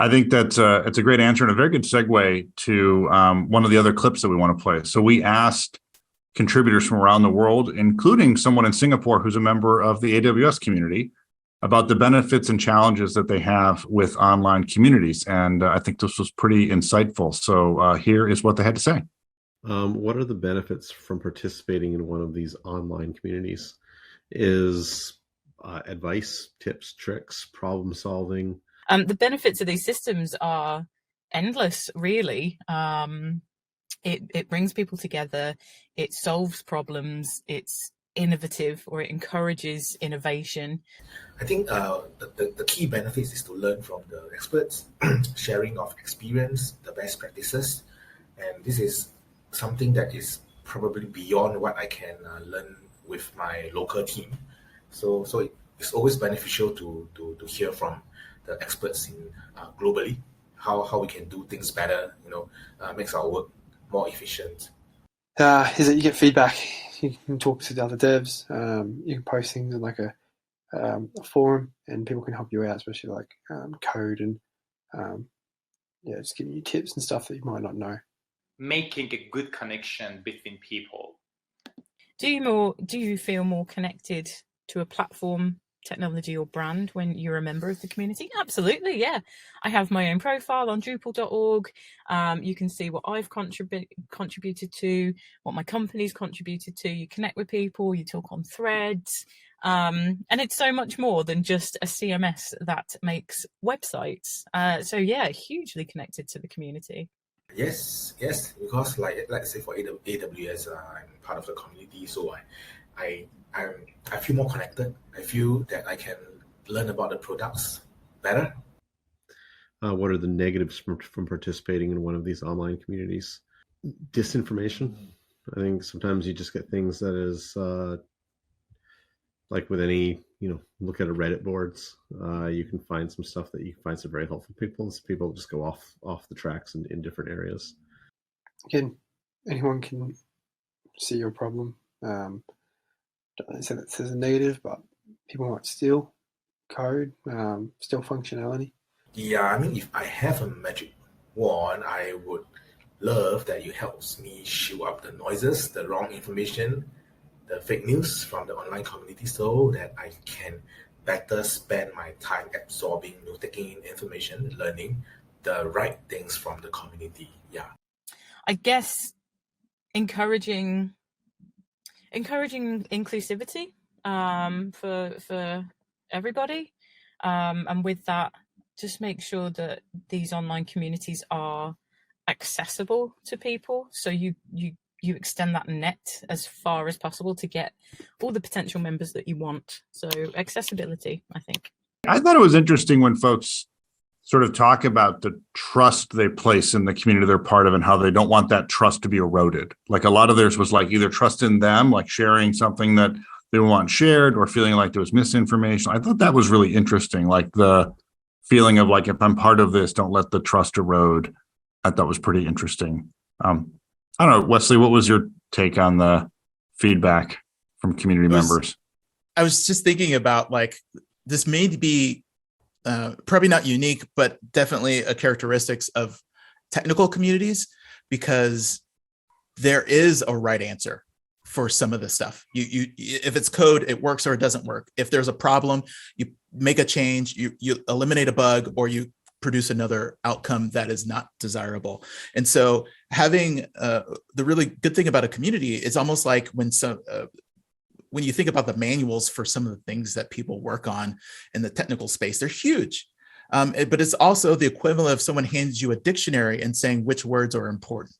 I think that's it's a great answer and a very good segue to one of the other clips that we want to play. So we asked contributors from around the world, including someone in Singapore who's a member of the AWS community, about the benefits and challenges that they have with online communities. And I think this was pretty insightful. So here is what they had to say. What are the benefits from participating in one of these online communities? Is advice, tips, tricks, problem solving? The benefits of these systems are endless, really. It brings people together, it solves problems, it's innovative, or it encourages innovation. I think the key benefits is to learn from the experts, sharing of experience, the best practices, and this is something that is probably beyond what I can learn with my local team. So it's always beneficial to hear from the experts in globally how we can do things better. Makes our work more efficient. Is that you get feedback. You can talk to the other devs. You can post things in like a forum, and people can help you out, especially like code and just giving you tips and stuff that you might not know. Making a good connection between people. Do you feel more connected to a platform, technology, or brand when you're a member of the community? Absolutely, yeah. I have my own profile on Drupal.org. You can see what I've contributed to, what my company's contributed to. You connect with people, you talk on threads, and it's so much more than just a CMS that makes websites. So yeah, hugely connected to the community. Yes, because let's say for AWS, I'm part of the community, so I feel more connected. I feel that I can learn about the products better. What are the negatives from participating in one of these online communities? Disinformation. I think sometimes you just get things that is like with any, look at a Reddit boards. You can find some stuff that you can find some very helpful people. And some people just go off the tracks in different areas. Again, anyone can see your problem. Don't say that as a negative, but people might steal code, steal functionality. Yeah, I mean, if I have a magic wand, I would love that it helps me shoot up the noises, the wrong information, the fake news from the online community, so that I can better spend my time absorbing, taking in information, learning the right things from the community. Yeah. I guess encouraging inclusivity for everybody, and with that, just make sure that these online communities are accessible to people, so you extend that net as far as possible to get all the potential members that you want. So accessibility, I think. I thought it was interesting when folks sort of talk about the trust they place in the community they're part of and how they don't want that trust to be eroded. Like a lot of theirs was like either trust in them, like sharing something that they want shared, or feeling like there was misinformation. I thought that was really interesting. Like the feeling of like, if I'm part of this, don't let the trust erode. I thought was pretty interesting. I don't know, Wesley, what was your take on the feedback from community members? I was just thinking about like, this may be probably not unique, but definitely a characteristics of technical communities, because there is a right answer for some of this stuff. If it's code, it works or it doesn't work. If there's a problem, you make a change, you eliminate a bug, or you produce another outcome that is not desirable. And so having the really good thing about a community is almost like when you think about the manuals for some of the things that people work on in the technical space, they're huge. But it's also the equivalent of someone hands you a dictionary and saying which words are important.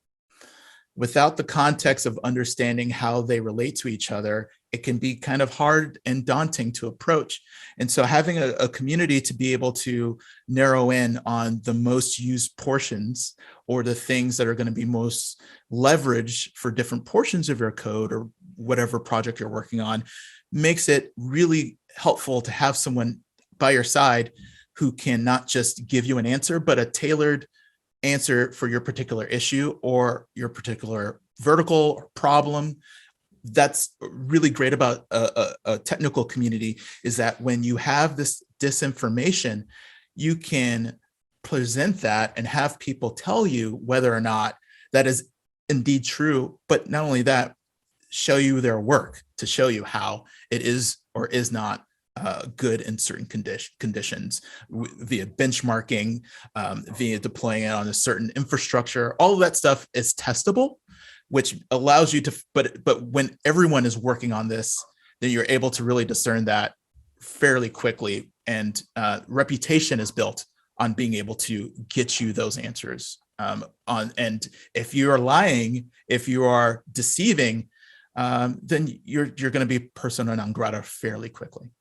Without the context of understanding how they relate to each other, it can be kind of hard and daunting to approach. And so having a community to be able to narrow in on the most used portions, or the things that are going to be most leveraged for different portions of your code or whatever project you're working on, makes it really helpful to have someone by your side who can not just give you an answer, but a tailored answer for your particular issue or your particular vertical or problem. That's really great about a technical community, is that when you have this disinformation, you can present that and have people tell you whether or not that is indeed true. But not only that, show you their work to show you how it is or is not good in certain conditions via benchmarking, via deploying it on a certain infrastructure. All of that stuff is testable, which allows you to, but when everyone is working on this, then you're able to really discern that fairly quickly, and reputation is built on being able to get you those answers. And if you are lying, if you are deceiving, then you're going to be persona non grata fairly quickly.